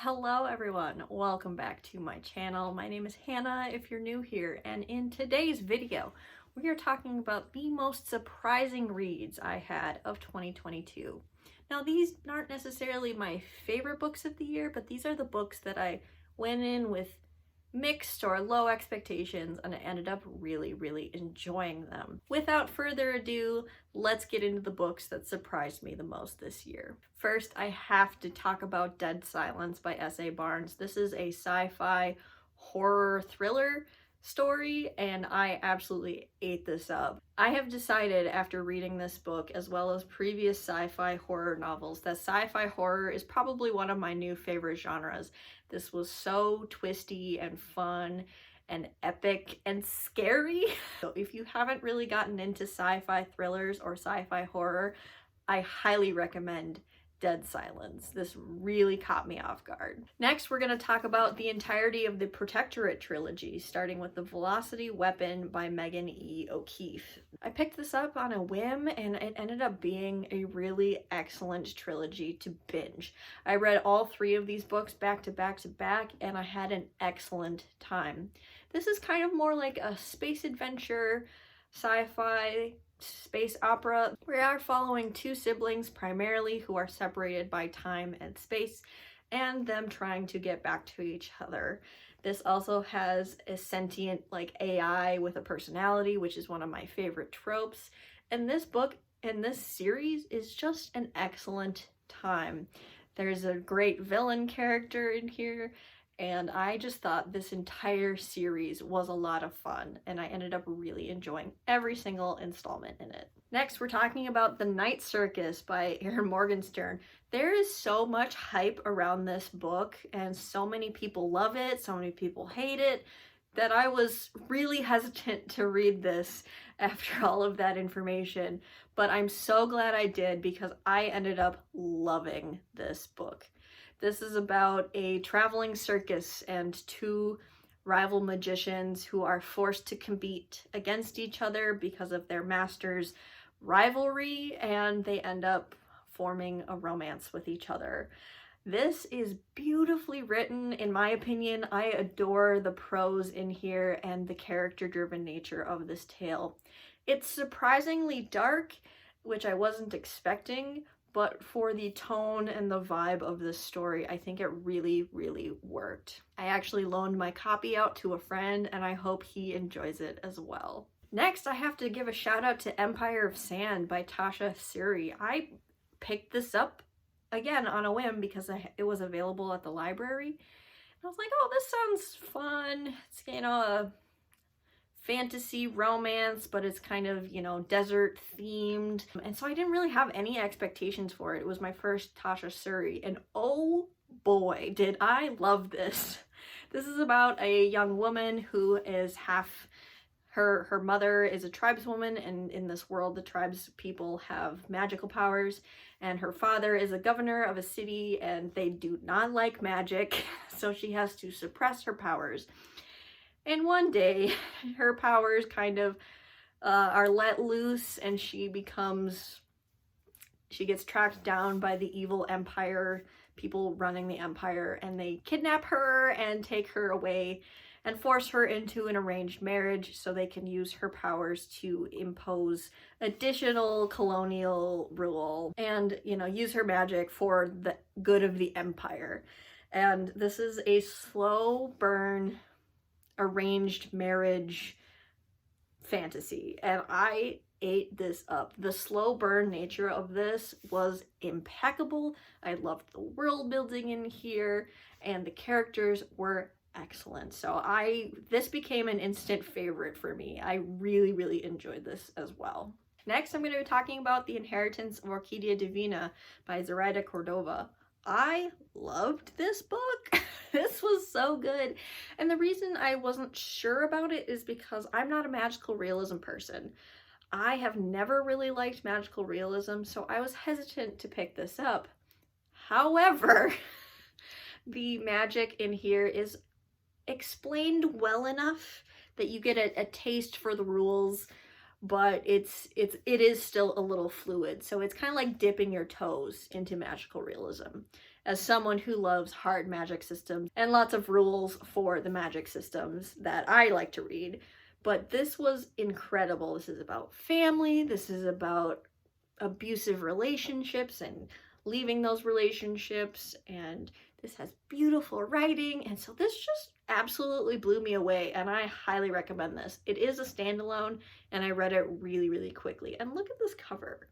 Hello everyone, welcome back to my channel. My name is Hannah if you're new here, and in today's video we are talking about the most surprising reads I had of 2022. Now these aren't necessarily my favorite books of the year, but these are the books that I went in with mixed or low expectations and I ended up really enjoying them. Without further ado, let's get into the books that surprised me the most this year. First, I have to talk about Dead Silence by S.A. Barnes. This is a sci-fi horror thriller story and I absolutely ate this up. I have decided after reading this book as well as previous sci-fi horror novels that sci-fi horror is probably one of my new favorite genres. This was so twisty and fun and epic and scary. So if you haven't really gotten into sci-fi thrillers or sci-fi horror, I highly recommend Dead Silence. This really caught me off guard. Next, we're going to talk about the entirety of the Protectorate trilogy, starting with The Velocity Weapon by Megan E. O'Keefe. I picked this up on a whim and it ended up being a really excellent trilogy to binge. I read all three of these books back to back to back and I had an excellent time. This is kind of more like a space adventure, sci-fi, space opera. We are following two siblings primarily who are separated by time and space and them trying to get back to each other. This also has a sentient like AI with a personality, which is one of my favorite tropes. And this book and this series is just an excellent time. There's a great villain character in here and I just thought this entire series was a lot of fun and I ended up really enjoying every single installment in it. Next, we're talking about The Night Circus by Erin Morgenstern. There is so much hype around this book and so many people love it, so many people hate it, that I was really hesitant to read this after all of that information. But I'm so glad I did because I ended up loving this book. This is about a traveling circus and two rival magicians who are forced to compete against each other because of their master's rivalry, and they end up forming a romance with each other. This is beautifully written, in my opinion. I adore the prose in here and the character-driven nature of this tale. It's surprisingly dark, which I wasn't expecting, but for the tone and the vibe of this story, I think it really worked. I actually loaned my copy out to a friend and I hope he enjoys it as well. Next, I have to give a shout out to Empire of Sand by Tasha Suri. I picked this up again on a whim because it was available at the library. And I was like, oh, this sounds fun. It's, you know, a fantasy romance, but it's kind of, you know, desert themed. And so I didn't really have any expectations for it. It was my first Tasha Suri and oh boy, did I love this. This is about a young woman who is half, her mother is a tribeswoman, and in this world the tribes people have magical powers, and her father is a governor of a city and they do not like magic, so she has to suppress her powers. And one day, her powers kind of are let loose and she gets tracked down by the evil empire, people running the empire, and they kidnap her and take her away and force her into an arranged marriage so they can use her powers to impose additional colonial rule and, you know, use her magic for the good of the empire. And this is a slow burn arranged marriage fantasy and I ate this up. The slow burn nature of this was impeccable. I loved the world building in here and the characters were excellent. So this became an instant favorite for me. I really enjoyed this as well. Next, I'm going to be talking about The Inheritance of Orquídea Divina by Zoraida Cordova. I loved this book. This was so good. And the reason I wasn't sure about it is because I'm not a magical realism person. I have never really liked magical realism, so I was hesitant to pick this up. However, the magic in here is explained well enough that you get a taste for the rules, but it is still a little fluid. So it's kind of like dipping your toes into magical realism. as someone who loves hard magic systems and lots of rules for the magic systems that I like to read. But this was incredible. This is about family, this is about abusive relationships and leaving those relationships, and this has beautiful writing, and so this just absolutely blew me away, and I highly recommend this. It is a standalone, and I read it really, really quickly. And look at this cover.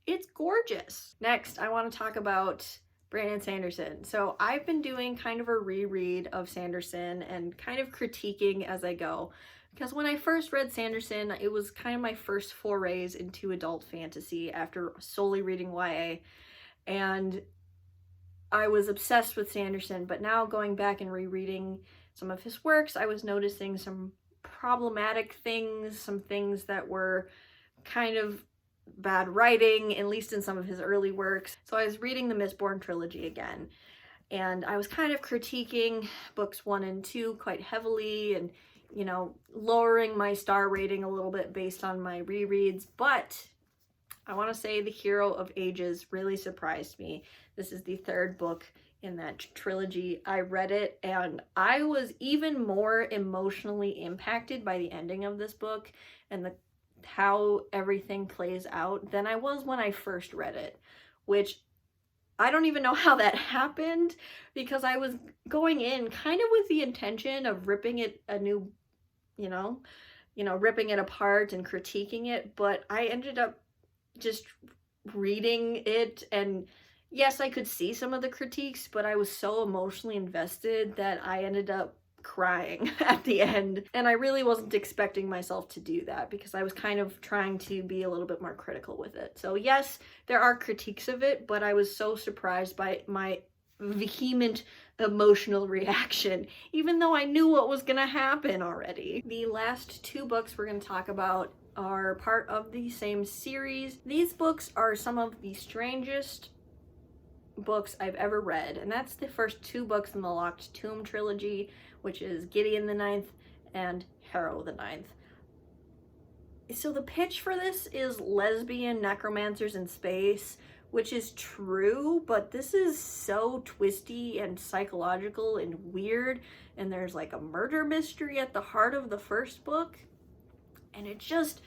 It's gorgeous. Next, I want to talk about Brandon Sanderson. So I've been doing kind of a reread of Sanderson and kind of critiquing as I go. Because when I first read Sanderson, it was kind of my first forays into adult fantasy after solely reading YA. And I was obsessed with Sanderson, but now going back and rereading some of his works, I was noticing some problematic things, some things that were kind of bad writing, at least in some of his early works. So I was reading the Mistborn trilogy again, and I was kind of critiquing books 1 and 2 quite heavily, and you know, lowering my star rating a little bit based on my rereads. But I want to say The Hero of Ages really surprised me. This is the 3rd book in that trilogy. I read it and I was even more emotionally impacted by the ending of this book and how everything plays out than I was when I first read it, which I don't even know how that happened, because I was going in kind of with the intention of ripping it a new, ripping it apart and critiquing it, but I ended up just reading it, and yes, I could see some of the critiques, but I was so emotionally invested that I ended up crying at the end, and I really wasn't expecting myself to do that because I was kind of trying to be a little bit more critical with it. So yes, there are critiques of it, but I was so surprised by my vehement emotional reaction, even though I knew what was gonna happen already. The last 2 books we're gonna talk about are part of the same series. These books are some of the strangest books I've ever read, and that's the first 2 books in the Locked Tomb trilogy, which is Gideon the Ninth and Harrow the Ninth. So the pitch for this is lesbian necromancers in space, which is true, but this is so twisty and psychological and weird, and there's like a murder mystery at the heart of the first book, and it just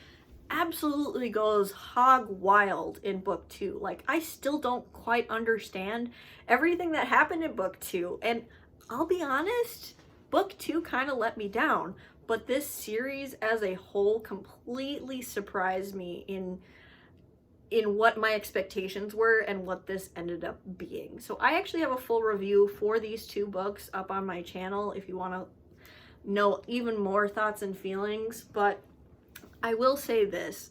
absolutely goes hog wild in book 2. Like, I still don't quite understand everything that happened in book 2, and I'll be honest, book 2 kind of let me down, but this series as a whole completely surprised me in what my expectations were and what this ended up being. So I actually have a full review for these 2 books up on my channel if you want to know even more thoughts and feelings, but I will say this.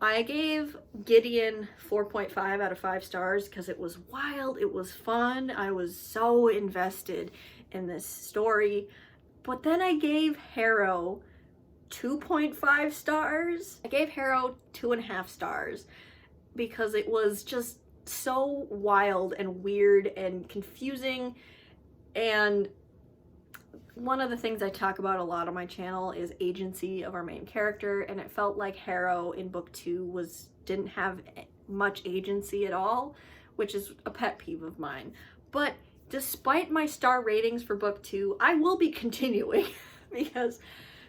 I gave Gideon 4.5 out of 5 stars because it was wild, it was fun, I was so invested in this story. But then I gave Harrow 2.5 stars. I gave Harrow 2.5 stars because it was just so wild and weird and confusing. And one of the things I talk about a lot on my channel is agency of our main character, and it felt like Harrow in book 2 didn't have much agency at all, which is a pet peeve of mine. But despite my star ratings for book 2, I will be continuing because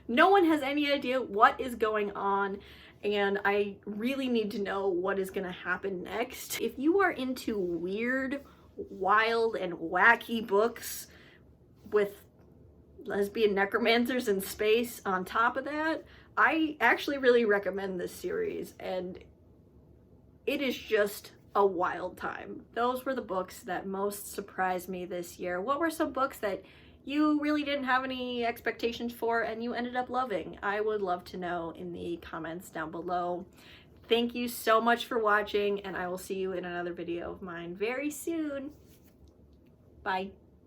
no one has any idea what is going on, and I really need to know what is going to happen next. If you are into weird, wild, and wacky books with lesbian necromancers in space on top of that, I actually really recommend this series, and it is just a wild time. Those were the books that most surprised me this year. What were some books that you really didn't have any expectations for and you ended up loving? I would love to know in the comments down below. Thank you so much for watching, and I will see you in another video of mine very soon. Bye.